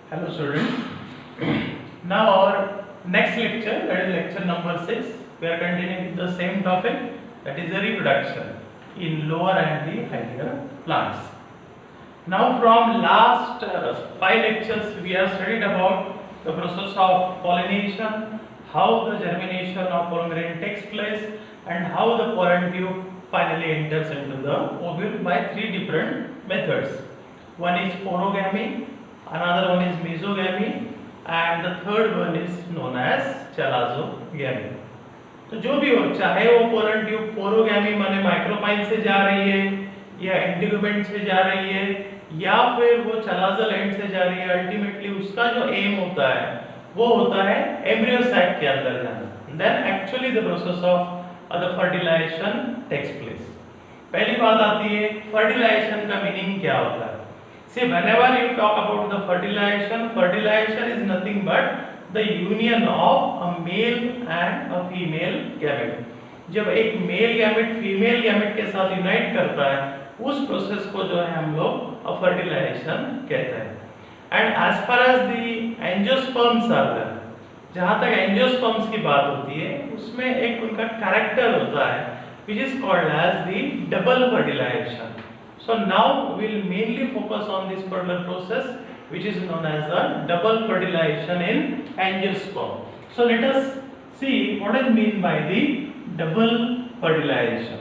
Hello students. Now our next lecture, that is lecture number 6, we are continuing with the same topic, that is the reproduction in lower and the higher plants. Now from last 5 lectures we have studied about the process of pollination, how the germination of pollen grain takes place, and how the pollen tube finally enters into the ovule by 3 different methods. One is porogamy, another one is mesogamy, and the third one is known as chalazogamy. तो जो भी हो, चाहे वो pollen tube पोरोगैमी माने micropyle से जा रही है या इंटीग्यूमेंट से जा रही है या फिर वो चलाजल एंड से जा रही है, अल्टीमेटली उसका जो एम होता है वो होता है एम्ब्रियो सैक के अंदर जाना. Then actually the process of the fertilization takes place. पहली बात आती है फर्टिलाइजेशन का मीनिंग क्या होता है. See, whenever you talk about the fertilization is nothing but the union of a male and a female gamete. जब एक मेल गैमेट फीमेल गैमेट के साथ यूनाइट करता है उस प्रोसेस को जो है हम लोग फर्टिलाइजेशन कहते हैं. And as far as the angiosperms are there, जहाँ तक एंजियोस्पर्म्स की बात होती है उसमें एक उनका कैरेक्टर होता है which is called as the double fertilization. So now we will mainly focus on this particular process which is known as the double fertilization in angiosperm. So let us see what is mean by the double fertilization.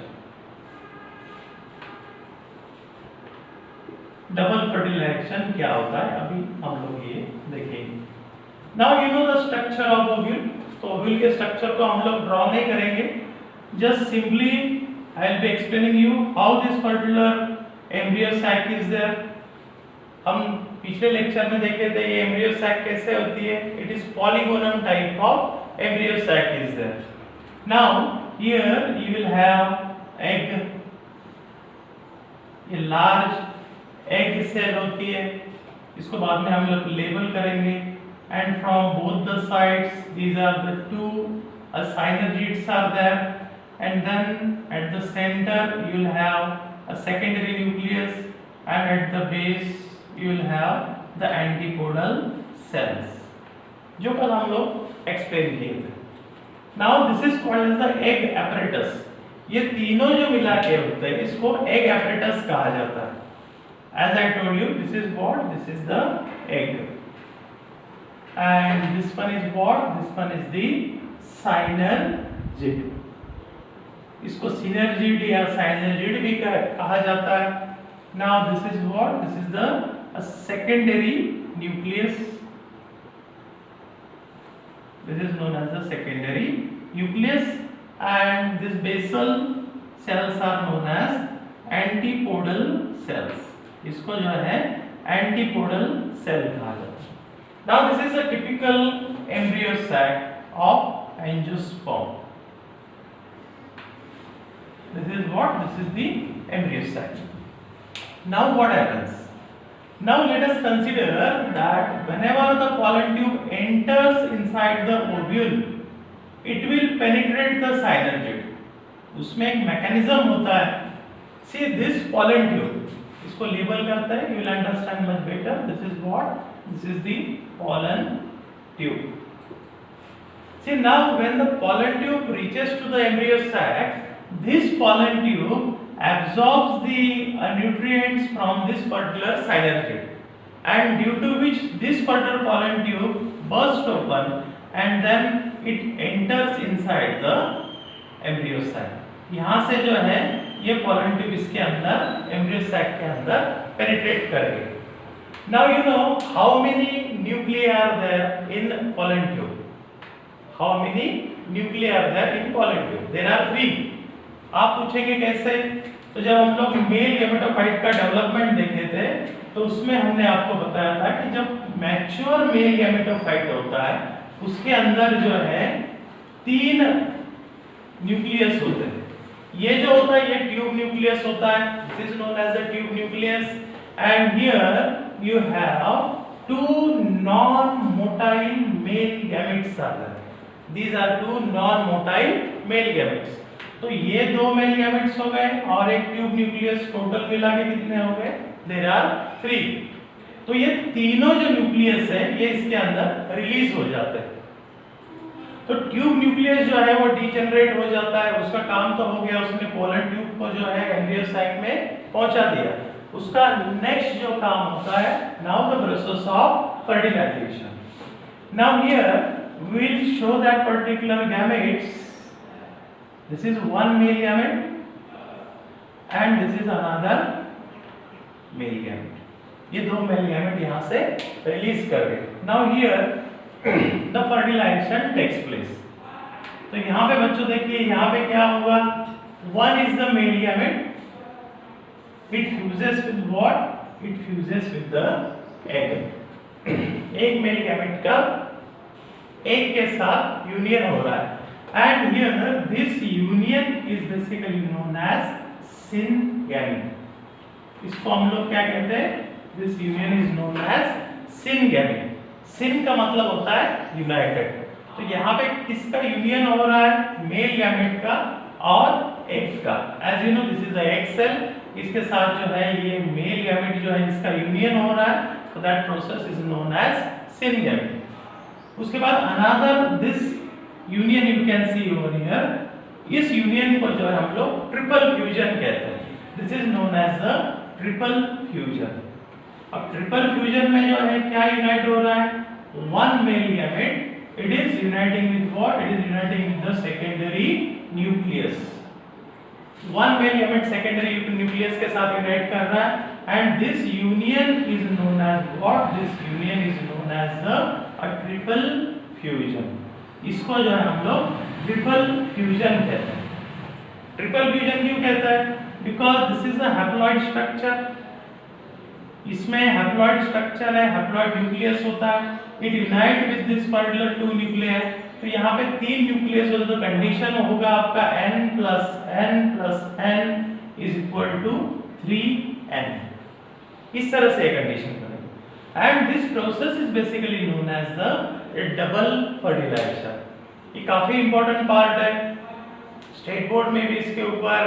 Double fertilization क्या होता है अभी हम लोग ये देखेंगे. Now you know the structure of ovule. तो ovule के स्ट्रक्चर को हम लोग ड्रॉ नहीं करेंगे. Just simply I will be explaining you how this particular embryo sac is there. हम पिछले लेक्चर में देखे थे ये embryo sac कैसे होती है. It is polygonum type of embryo sac is there. Now here you will have egg. ये large egg cell होती है. इसको बाद में हम लोग लेबल करेंगे. And from both the sides these are the two synergids are there. And then at the center you will have a secondary nucleus, and at the base you will have the antipodal cells जो कल हम लोग explain किए थे. Now this is called as the egg apparatus. ये तीनों जो मिला के होते हैं इसको egg apparatus कहा जाता है. As I told you, this is what? This is the egg, and this one is what? This one is the synergid. इसको सिनर्जिड या साइनर्जिड भी कहा जाता है. Now this is what? This is the secondary nucleus. This is known as the secondary nucleus, and this basal cells are known as antipodal cells. इसको जो है antipodal cell कहा जाता है. Now this is a typical embryo sac of angiosperm. This is what? This is the embryo sac. Now what happens? Now let us consider that whenever the pollen tube enters inside the ovule, it will penetrate the synergid. उसमें एक mechanism होता है. See this pollen tube. इसको label करते हैं. You will understand much better. This is what? This is the pollen tube. See now when the pollen tube reaches to the embryo sac, this pollen tube absorbs the nutrients from this particular synergid, and due to which this particular pollen tube bursts open and then it enters inside the embryo sac. यहाँ से जो है ये pollen tube इसके अंदर embryo sac के अंदर penetrate करेगी. Now you know how many nuclei are there in pollen tube. How many nuclei are there in pollen tube? There are 3. आप पूछेंगे कैसे? तो जब हम लोग मेल गैमेटोफाइट का डेवलपमेंट देखे थे तो उसमें हमने आपको बताया था कि जब मैच्योर मेल गैमेटोफाइट होता है उसके अंदर जो है 3 न्यूक्लियस होते हैं. ये जो होता है ये ट्यूब न्यूक्लियस होता है. This is known as the tube nucleus, and here you have 2 non motile male gametes are there. These are 2 non motile male gametes. तो ये 2 मेल गैमेट्स हो गए और एक ट्यूब न्यूक्लियस. टोटल मिला के कितने हो गए? There are 3. तो ये तीनों जो न्यूक्लियस है ये इसके अंदर रिलीज हो जाते हैं। तो ट्यूब न्यूक्लियस जो है वो डीजेनरेट हो जाता है, उसका काम तो हो गया, उसने पोलन ट्यूब को जो है एम्ब्रियो सैक में पहुंचा दिया। उसका नेक्स्ट जो काम होता है, now the process of fertilization. Now here we will show that particular gametes. This is one male gamete and this is another male gamete. ये दो मेल गैमेट यहाँ से रिलीज कर गए। Now here the fertilization takes place. तो यहाँ पे बच्चों देखिए यहाँ पे क्या होगा, one is the male gamete, it fuses with what? It fuses with the egg. एक मेल गैमेट का एक के साथ यूनियन हो रहा है and here this union is basically known as syngamy. इसको हम लोग क्या कहते हैं, this union is known as syngamy. Syn का मतलब होता है यूनाइटेड। तो यहाँ पे किसका यूनियन हो रहा है, मेल गैमेट का और एग का। As you know this is a egg cell, इसके साथ जो है ये मेल गैमेट जो है इसका यूनियन हो रहा है, so that process is known as syngamy. उसके बाद another this union you can see over here, इस यूनियन को जो है हम लोग ट्रिपल फ्यूजन कहते हैं। This is known as the triple fusion. अब ट्रिपल फ्यूजन में जो है क्या यूनाइट हो रहा है, one male gamete it is uniting with what, it is uniting with the secondary nucleus. One male gamete secondary nucleus के साथ यूनाइट कर रहा है and this union is known as what, this union is known as the a triple fusion. इसको जो है हम लोग ट्रिपल फ्यूजन कहते हैं। ट्रिपल फ्यूजन क्यों कहते हैं, because this is a haploid structure. इसमें हैप्लॉइड स्ट्रक्चर है, हैप्लॉइड न्यूक्लियस होता है, it unite with this particular two nuclear. तो यहाँ पे तीन न्यूक्लियस होते तो कंडीशन होगा आपका n plus n is equal to 3n। इस तरह से कंडीशन करेंगे and this process is basically known as the double fertilization. ये काफी इंपॉर्टेंट पार्ट है, स्टेट बोर्ड में भी इसके ऊपर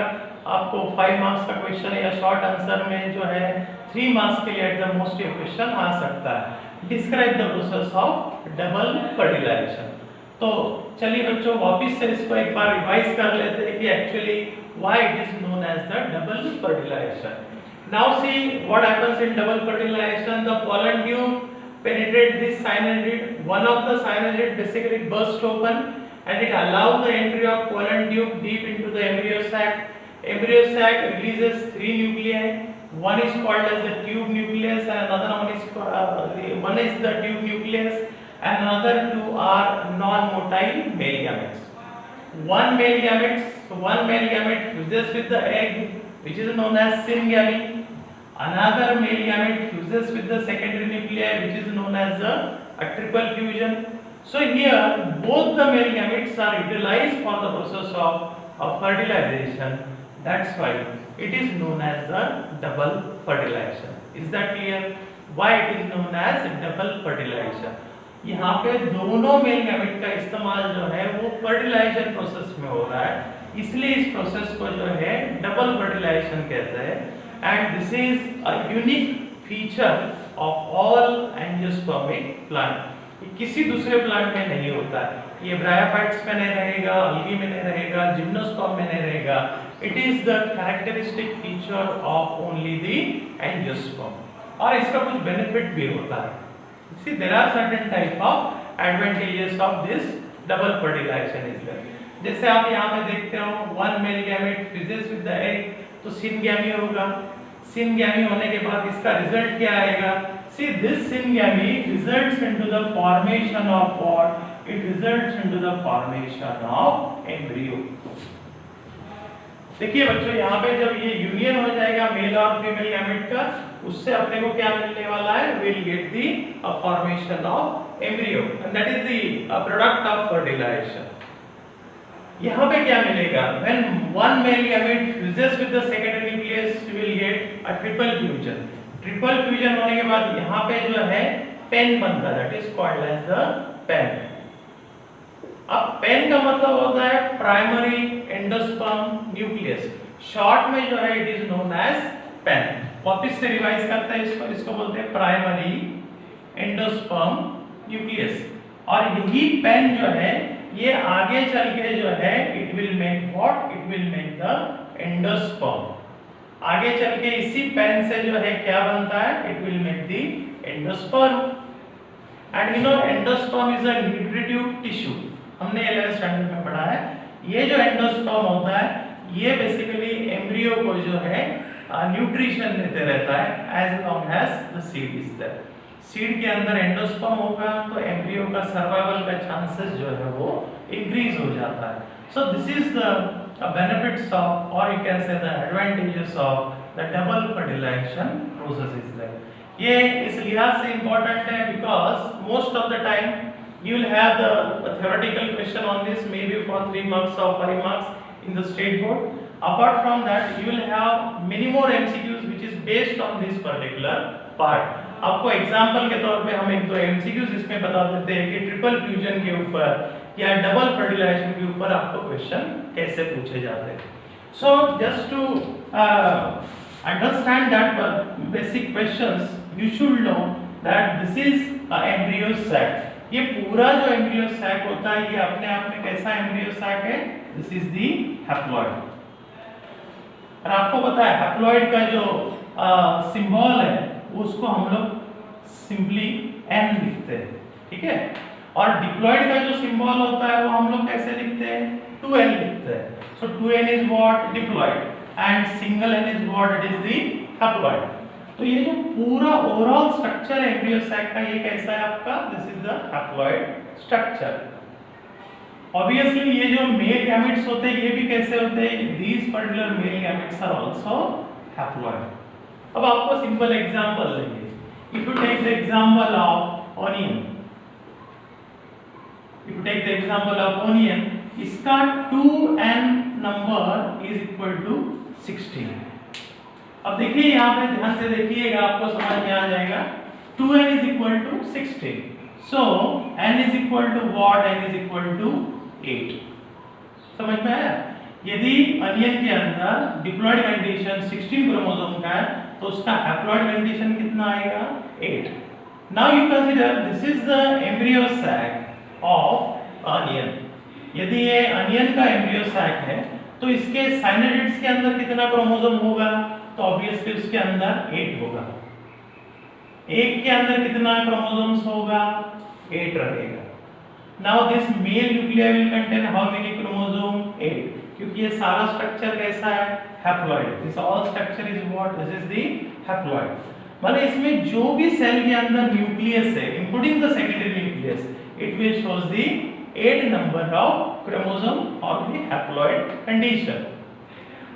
आपको 5 मार्क्स का क्वेश्चन या शॉर्ट आंसर में जो है 3 मार्क्स के लिए एट द मोस्ट क्वेश्चन आ सकता है। Describe the process of double fertilization. तो चलिए बच्चों वापस से इसको एक बार रिवाइज कर लेते हैं कि actually why it is known as the double fertilization. Now see what happens in double fertilization. The pollen tube penetrates this cyanide. One of the cyanide basically bursts open and it allows the entry of pollen tube deep into the embryo sac. Embryo sac releases 3 nuclei. One is called as the tube nucleus and another one is the tube nucleus and another 2 are non-motile male gametes. One male gamete fuses with the egg which is known as syngamy. Another male gamete fuses with the secondary nuclei which is known as a triple fusion. So here both the male gametes are utilized for the process of fertilization. That's why it is known as the double fertilization. Is that clear? Why it is known as double fertilization? यहाँ पे दोनों mail gamete का इस्तेमाल जो है वो fertilisation process में हो रहा है, इसलिए इस प्रोसेस को जो है डबल फर्टिलाइजेशन कहते हैं। And this is a unique feature of all angiospermic plant. ये किसी दूसरे प्लांट में नहीं होता है, ये ब्रायोफाइट्स में नहीं रहेगा, अल्गी में नहीं रहेगा, जिम्नोस्पर्म में नहीं रहेगा। It is the characteristic feature of only the angiosperm और इसका कुछ बेनिफिट भी होता है। See, there are certain type of advantages of this double fertilization is there. जैसे आप यहाँ पे देखते हो one male gamete fuses with the egg, तो syngamy होगा। syngamy होने के बाद इसका रिजल्ट क्या आएगा? See, this syngamy results into the formation of what? It results into the formation of embryo. देखिए बच्चों यहाँ पे जब ये यूनियन हो जाएगा मेल और फीमेल गैमेट का, उससे अपने को क्या मिलने वाला है? We'll get the formation of embryo and that is the product of fertilization. यहाँ पे क्या मिलेगा? When one male gamete fuses with the secondary nucleus, we will get a triple fusion. Triple fusion होने के बाद यहाँ पे जो है पेन बनता है, that is called as the pen. अब पेन का मतलब होता है प्राइमरी एंडोस्पर्म न्यूक्लियस, शॉर्ट में जो है it is known as pen. वापिस से रिवाइज करते हैं इसको, इसको बोलते हैं प्राइमरी एंडोस्पर्म न्यूक्लियस। और यही पेन जो है ये आगे चल के जो है it will make what, it will make the endosperm. आगे चल के इसी पेन से जो है क्या बनता है, it will make the endosperm. And you know endosperm is a nutritive tissue, हमने 11th स्टैंडर्ड में पढ़ा है। ये जो एंडोस्पर्म होता है ये बेसिकली एम्ब्रियो को जो है न्यूट्रिशन देते रहता है as long as the seed is there. Seed के अंदर एंडोस्पर्म होगा तो एम्ब्रियो का सर्वाइवल का चांसेस जो है वो इंक्रीज हो जाता है। So this is the benefits of, or you can say the advantages of the double fertilization process is there. ये इस लिहाज से इंपॉर्टेंट है because most of the time you will have the theoretical question on this, maybe for 3 marks or 5 marks in the state board. Apart from that you will have many more MCQs which is based on this particular part. आपको example के तौर पे हम एक दो MCQs इसमें बता देते हैं कि ट्रिपल फ्यूजन के ऊपर या डबल फर्टिलाइजेशन के ऊपर आपको क्वेश्चन कैसे पूछे जाते हैं। So just to understand that basic questions you should know that this is embryo sac। ये पूरा जो एम्ब्रियो सैक होता है ये अपने आप में कैसा एम्ब्रियो सैक है, दिस इज दी हैप्लॉइड। और आपको पता है हैप्लॉइड का जो सिंबल है उसको हम लोग सिंपली एन लिखते हैं, ठीक है। और डिप्लॉइड का जो सिंबल होता है वो हम लोग कैसे लिखते हैं, 2n लिखते हैं। सो 2n is what, diploid, and single n is what, it is the haploid. तो ये जो पूरा ओवरऑल स्ट्रक्चर है एम्ब्रियो सैक का ये कैसा है आपका, this is the haploid structure. Obviously ये जो मेल गैमेट्स होते हैं ये भी कैसे होते हैं, these particular male gametes are also haploid. अब आपको सिंपल एग्जांपल लेंगे। If you take the example of onion, if you take the example of onion, इसका 2n number is equal to 16। अब देखिए यहाँ पे ध्यान से देखिएगा आपको समझ में आ जाएगा। 2n is equal to 16, so n is equal to what, n is equal to 8। समझ में आया। यदि अनियन के अंदर डिप्लॉइड कंडीशन 16 क्रोमोसोम का है तो उसका हैप्लॉइड कंडीशन कितना आएगा, 8। Now you consider this is the embryo sac of onion. यदि ये अनियन का एम्ब्रियो सैक है तो इसके साइनोइड्स के अंदर कितना क्रोमोसोम होगा, तो ऑब्वियसली उसके अंदर 8 होगा। एक के अंदर कितना क्रोमोसोम्स होगा, 8 रहेगा। Now this male nuclei will contain how many chromosome, 8, क्योंकि ये सारा स्ट्रक्चर कैसा है, haploid. This all structure is what, this is the haploid. मतलब इसमें जो भी सेल के अंदर न्यूक्लियस है including the secondary nucleus, it will shows the 8 number of chromosome और द हैप्लॉइड कंडीशन।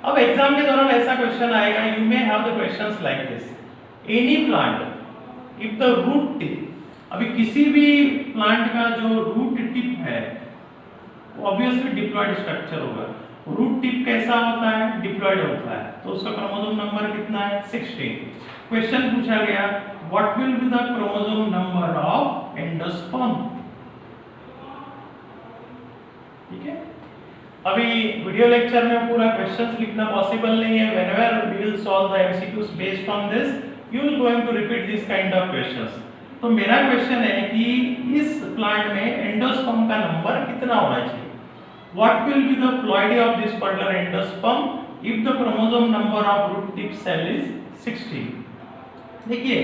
अब एग्जाम के दौरान ऐसा क्वेश्चन आएगा, you may have the questions like this, any plant if the root tip, अभी किसी भी प्लांट का जो रूट टिप है वो ऑब्वियसली डिप्लॉइड स्ट्रक्चर होगा। रूट टिप कैसा होता है, डिप्लॉइड होता है, तो उसका क्रोमोसोम नंबर कितना है, 16। क्वेश्चन पूछा गया what will be the chromosome number of endosperm, ठीक है। अभी वीडियो लेक्चर में पूरा क्वेश्चंस लिखना पॉसिबल नहीं है। Whenever we will solve the MCQs based on this you will going to repeat this kind of questions. तो मेरा क्वेश्चन है कि इस प्लांट में एंडोस्पर्म का नंबर कितना होना चाहिए, what will be the ploidy of this particular endosperm if the chromosome number of root tip cell is 16। देखिए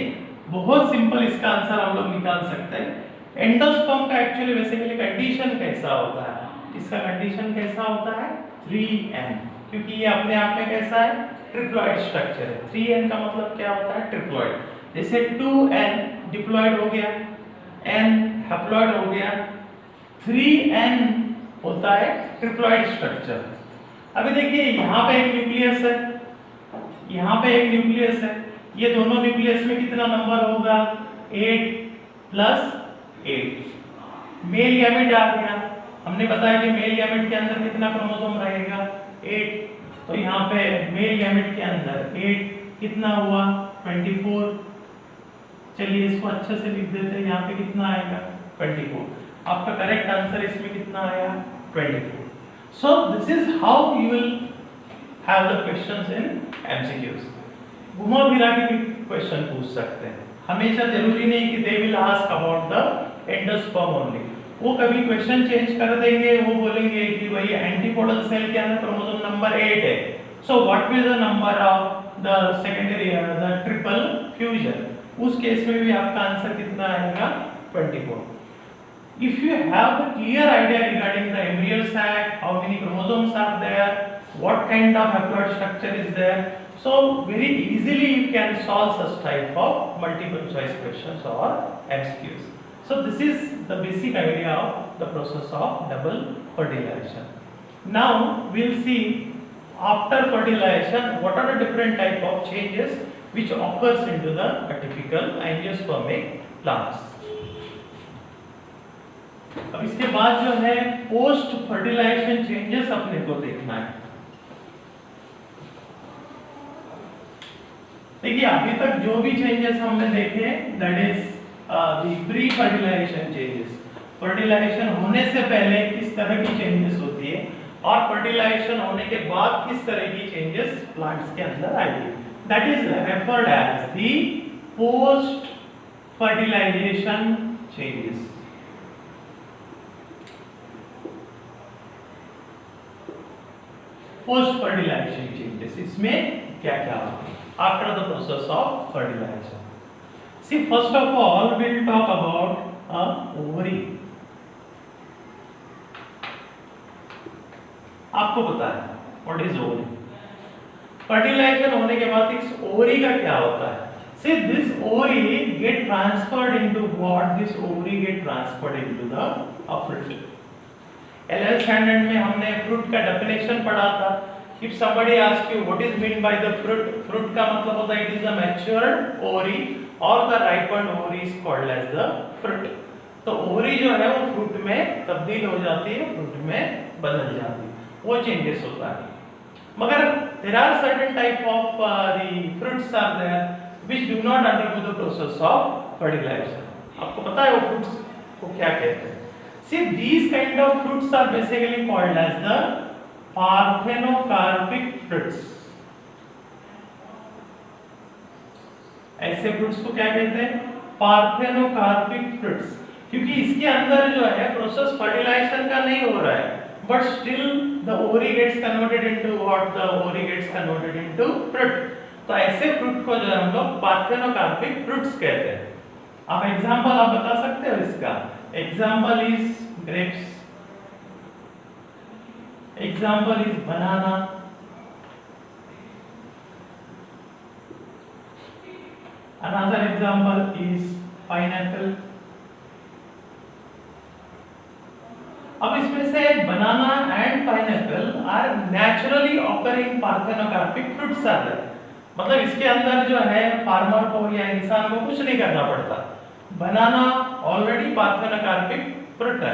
बहुत सिंपल इसका आंसर हम लोग निकाल सकते हैं। एंडोस्पर्म का एक्चुअली बेसिकली कंडीशन कैसा होता है, इसका कंडीशन कैसा होता है, 3n, क्योंकि ये अपने आप में कैसा है, ट्रिप्लॉइड स्ट्रक्चर है। 3n का मतलब क्या होता है, ट्रिप्लॉइड। जैसे 2n डिप्लॉइड हो गया, n हैप्लॉइड हो गया, 3n होता है ट्रिप्लॉइड स्ट्रक्चर। अभी देखिए यहाँ पे एक न्यूक्लियस है, यहाँ पे एक न्यूक्लियस है, ये दोनों न्यूक्लियस में कितना नंबर होगा, 8 प्लस 8। मेल गैमेट आ गया, हमने बताया कि मेल गैमेट के अंदर कितना क्रोमोसोम रहेगा, 8। तो यहाँ पे मेल गैमेट के अंदर 8 कितना हुआ, 24। चलिए इसको अच्छे से लिख देते हैं, यहाँ पे कितना आएगा, 24। आपका करेक्ट आंसर इसमें कितना आया, 24। सो this is how you will have the questions in MCQs. घुमा फिरा के भी क्वेश्चन पूछ सकते हैं, हमेशा जरूरी नहीं कि they will ask about the endosperm only. वो कभी क्वेश्चन चेंज कर देंगे, वो बोलेंगे कि भाई एंटीपोडल सेल के अंदर क्रोमोसोम नंबर 8 है, so what will the number of the secondary the triple fusion, उस केस में भी आपका आंसर कितना आएगा 24। If you have a clear idea regarding the embryo sac, how many chromosomes are there, what kind of haploid structure is there, so very easily you can solve such type of multiple choice questions or MCQs. So this is the basic idea of the process of double fertilization. Now we'll see after fertilization what are the different type of changes which occurs into the atypical angiospermic plants. अब इसके बाद जो है post fertilization changes अपने को देखना है। देखिए अभी तक जो भी चेंजेस हमने देखे that is the pre fertilization changes, fertilization होने से पहले किस तरह की चेंजेस होती है और फर्टिलाइजेशन होने के बाद किस तरह की चेंजेस प्लांट्स के अंदर आएगी, that is referred as the post fertilization changes. Post fertilization changes, इसमें क्या क्या after the process of fertilization. See first of all will talk about a ovary. आपको पता है व्हाट इज ओवरी। फर्टिलाइजेशन होने के बाद इस ओवरी का क्या होता है, see this ovary get transferred into what, this ovary get transferred into the fruit. 11th standard में हमने फ्रूट का डेफिनेशन पढ़ा था। If somebody ask you what is mean by the fruit, fruit का मतलब होता है it is a matured ovary or the ripened ovary is called as the fruit. तो ओवरी जो है वो फ्रूट में तब्दील हो जाती है, फ्रूट में बदल जाती है, वो चेंजेस होता है। मगर there are certain type of the fruits are there which do not undergo the process of fertilization. आपको पता है वो फ्रूट्स को क्या कहते हैं? See, these kind of fruits are basically called as the parthenocarpic fruits. ऐसे फ्रूट्स को क्या कहते हैं? पार्थेनोकार्पिक फ्रूट्स, क्योंकि इसके अंदर जो है प्रोसेस फर्टिलाइजेशन का नहीं हो रहा है, but still the ovary gets converted into what, the ovary gets converted into fruit. तो ऐसे फ्रूट को जो है हम लोग पार्थेनोकार्पिक फ्रूट्स कहते हैं। आप एग्जांपल आप बता सकते हो इसका? Example is grapes, example is banana, another example is pineapple। अब इसमें से banana and pineapple are naturally occurring parthenocarpic fruits are there, मतलब इसके अंदर जो है फार्मर को या इंसान को कुछ नहीं करना पड़ता। बनाना ऑलरेडी पार्थेनोकार्पिक फ्रूट है,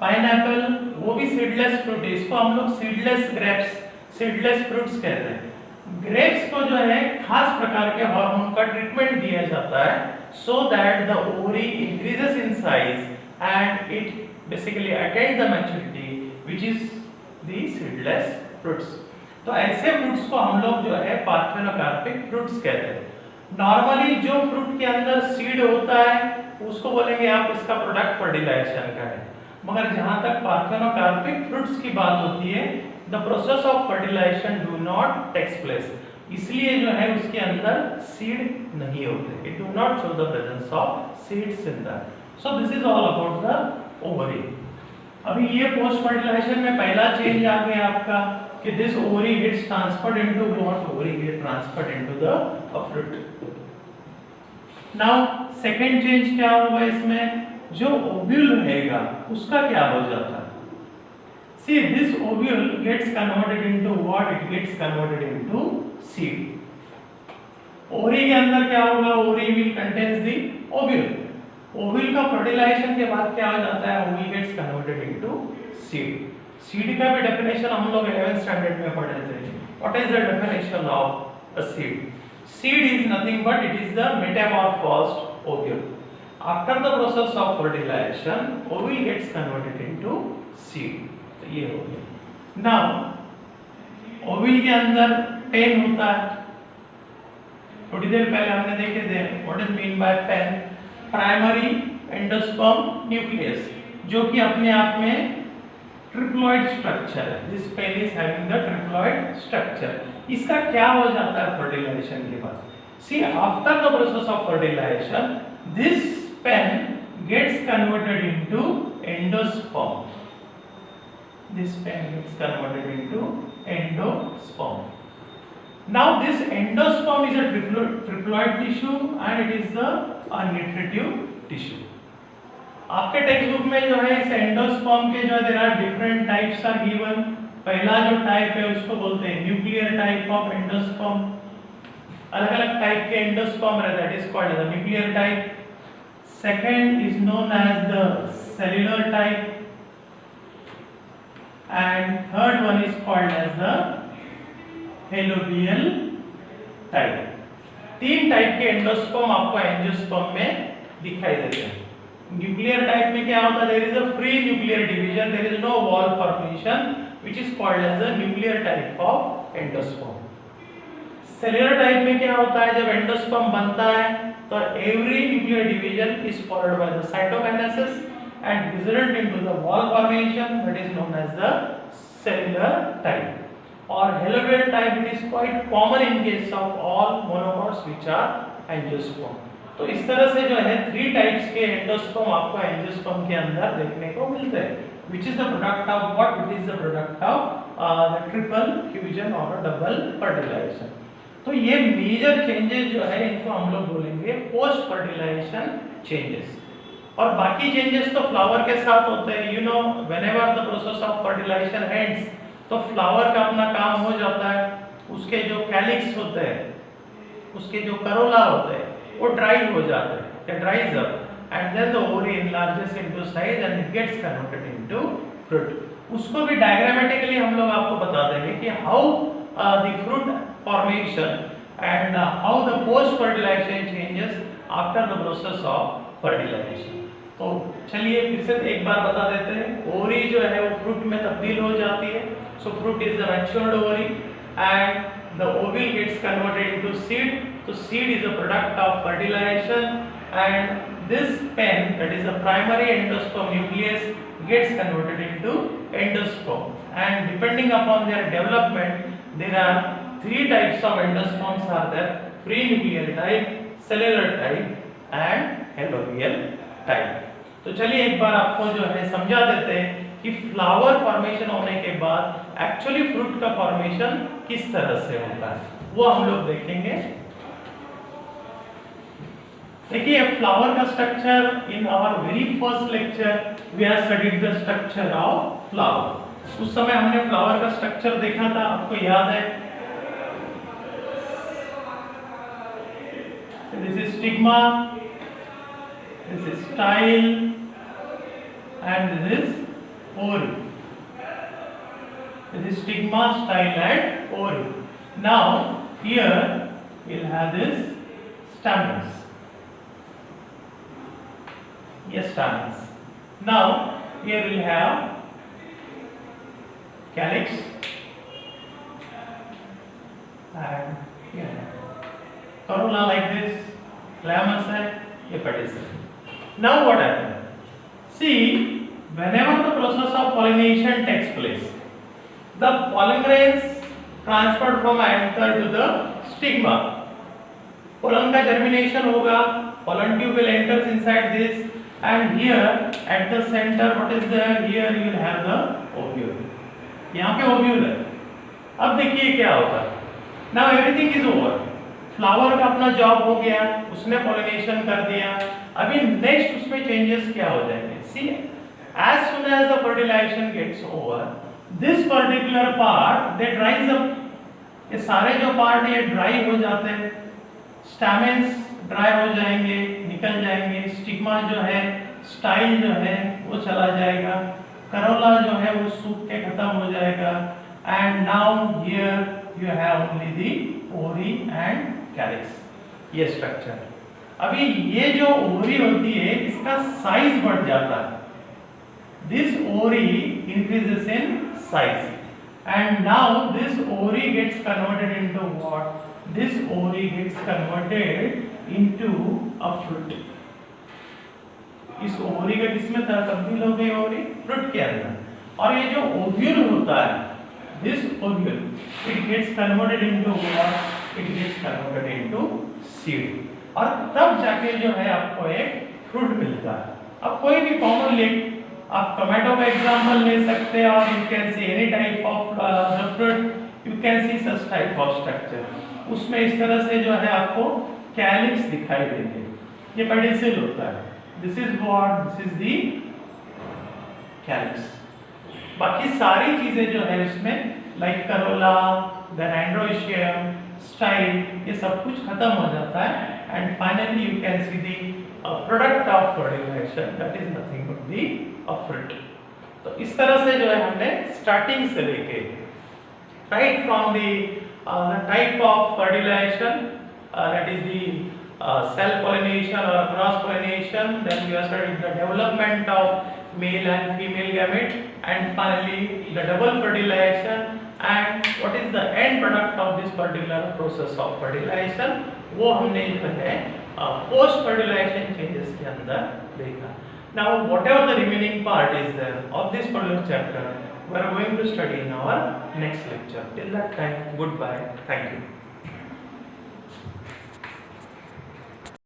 पाइनएप्पल वो भी सीडलेस फ्रूट है, इसको हम लोग सीडलेस ग्रेप्स, सीडलेस फ्रूट्स कहते हैं। ग्रेप्स को जो है खास प्रकार के हार्मोन का ट्रीटमेंट दिया जाता है so that the ovary increases in size and it basically attain the maturity which is the seedless fruits. तो ऐसे फ्रूट्स को हम लोग जो है पार्थेनोकार्पिक फ्रूट्स कहते हैं। नॉर्मली जो फ्रूट के अंदर सीड होता है उसको बोलेंगे आप इसका प्रोडक्ट फर्टिलाइजेशन का है, मगर जहां तक पार्थेनोकार्पिक फ्रूट्स की बात होती है the process of fertilization do not takes place, इसलिए जो है उसके अंदर सीड नहीं होते, it do not show the presence of seeds in that. So this is all about the ovary. अभी ये पोस्ट फर्टिलाइजेशन में पहला चेंज आ गया आपका कि this ovary gets transferred into what, ovary get transferred into the fruit. Now second change क्या होगा इसमें, जो ओव्यूल रहेगा उसका क्या हो जाता है? See this ovule gets converted into what, it gets converted into seed. Ovary के अंदर क्या होगा, ovary will contains the ovule, ovule का फर्टिलाइजेशन के बाद क्या हो जाता है, ovule gets converted into seed. Seed का भी डेफिनेशन हम लोग 11th स्टैंडर्ड में पढ़े थे। What is the definition of a seed? Seed is nothing but it is the metamorphosed ovule. After the process of fertilization, ovule gets converted into seed. तो ये हो गया। Now, ovule के अंदर टेन होता है, थोड़ी देर पहले हमने देखे थे what is mean by PEN, primary endosperm nucleus, जो कि अपने आप में ट्रिप्लॉइड स्ट्रक्चर है। This PEN is having the triploid structure. इसका क्या हो जाता है फर्टिलाइजेशन के बाद? See after the process of fertilization this PEN gets converted into endosperm. This pen gets converted into endosperm. Now this endosperm is a triploid tissue and it is the nutritive tissue. आपके text book में जो है इस endosperm के जो है there are different types are given. पहला जो टाइप है उसको बोलते हैं न्यूक्लियर टाइप ऑफ एंडोस्पर्म। अलग अलग टाइप के एंडोस्पर्म रहता है, it is called as the nuclear type. Second is known as the cellular type and third one is called as the alluvial type. तीन टाइप के एंडोस्पर्म आपको angiosperm में दिखाई देते हैं। न्यूक्लियर टाइप में क्या होता है? There is a free nuclear division, there is no wall formation which is called as the nuclear type of endosperm. Cellular type में क्या होता है? जब एंडोस्पर्म बनता है तो every nuclear division is followed by the cytokinesis and resultant into the wall formation, that is known as the cellular type. Or alluvial type, it is quite common in case of all monocots which are angiosperm. तो इस तरह से जो है 3 types के endosperm आपको angiosperm के अंदर देखने को मिलते हैं, which is the product of what? It is the product of the triple fusion or double fertilization. तो ये मेजर चेंजेस जो है इनको हम लोग बोलेंगे पोस्ट फर्टिलाइजेशन चेंजेस। और बाकी चेंजेस तो फ्लावर के साथ होते हैं। You know whenever the process of fertilization ends तो फ्लावर का अपना काम हो जाता है, उसके जो कैलिक्स होते हैं, उसके जो करोला होते हैं वो ड्राई हो जाते हैं, they dries up and then the ovary enlarges into size and it gets converted into fruit. उसको भी डायग्रामेटिकली हम लोग आपको बता देंगे कि how the fruit formation and how the post fertilization changes after the process of fertilization. तो चलिए फिर से एक बार बता देते हैं। ओवरी जो है वो फ्रूट में तब्दील हो जाती है, so fruit is the matured ovary and the ovule gets converted into seed. तो seed is a product of fertilization and this pen, that is the primary endosperm nucleus, gets converted into endosperm, and depending upon their development there are 3 types of endosperms are there: free nuclear type, cellular type and alluvial type. तो चलिए एक बार आपको जो है समझा देते हैं कि फ्लावर फॉर्मेशन होने के बाद एक्चुअली फ्रूट का फॉर्मेशन किस तरह से होता है, वो हम लोग देखेंगे। देखिए फ्लावर का structure, in our very first lecture we have studied the structure of flower. उस समय हमने फ्लावर का स्ट्रक्चर देखा था, आपको याद है? This is stigma, this is style and this is ovary. This is stigma, style and ovary. Now here we will have this stamens. Yes, stamens. Now here we'll have calyx and here corolla like this, thalamus है, ये pedicel है। Now what happens? See, whenever the process of pollination takes place, the pollen grains transferred from anther to the stigma. Pollen का germination होगा, pollen tube will enters inside this. And here at the center what is there? Here you will have the ovule. यहाँ पे ovule है। अब देखिए क्या होता है। Now everything is over. Flower का अपना जॉब हो गया, उसने पॉलिनेशन कर दिया। अभी नेक्स्ट उसमें चेंजेस क्या हो जाएंगे? See, as soon as the fertilization gets over, this particular part they dries up. ये सारे जो पार्ट ये ड्राई हो जाते हैं। स्टैमेंस ड्राई हो जाएंगे, निकल जाएंगे। स्टिग्मा जो है, स्टाइल जो है वो चला जाएगा, करोला जो है वो सूख के खत्म हो जाएगा। And now here you have only the ओरी एंड कैलिक्स, ये स्ट्रक्चर। अभी ये जो ओरी होती है इसका साइज बढ़ जाता है। दिस ओरी increases in size and now this ovary gets converted into what? this ovary gets converted into a fruit. इस ओवरी का किसमें था, तब्दील हो गई ओवरी फ्रूट के अंदर. और ये जो ओव्यूल होता है, this ovule, it gets converted into what? It gets converted into seed. और तब जाके जो है आपको एक फ्रूट मिलता है. अब कोई भी कॉमन ले, आप टोमेटो का एग्जांपल ले सकते हैं और you can see any type of the fruit, you can C such type of structure. उसमें इस तरह से जो है आपको कैलिक्स दिखाई देंगे. ये पेडिसिल होता है. This is what, this is the calyx. बाकी सारी चीजें जो है इसमें like corolla, then androecium, style, ये सब कुछ खत्म हो जाता है. And finally you can see the product of fertilization, that is nothing but the fruit. तो इस तरह से जो है हमने स्टार्टिंग से लेके right from the type of fertilization, that is the cell pollination or cross pollination, then we are studying the development of male and female gamete, and finally the double fertilization, and what is the end product of this particular process of fertilization, वो हमने जो है post fertilization changes के अंदर देखा. Now whatever the remaining part is there of this particular chapter, we are going to study in our next lecture. Till that time, goodbye, thank you.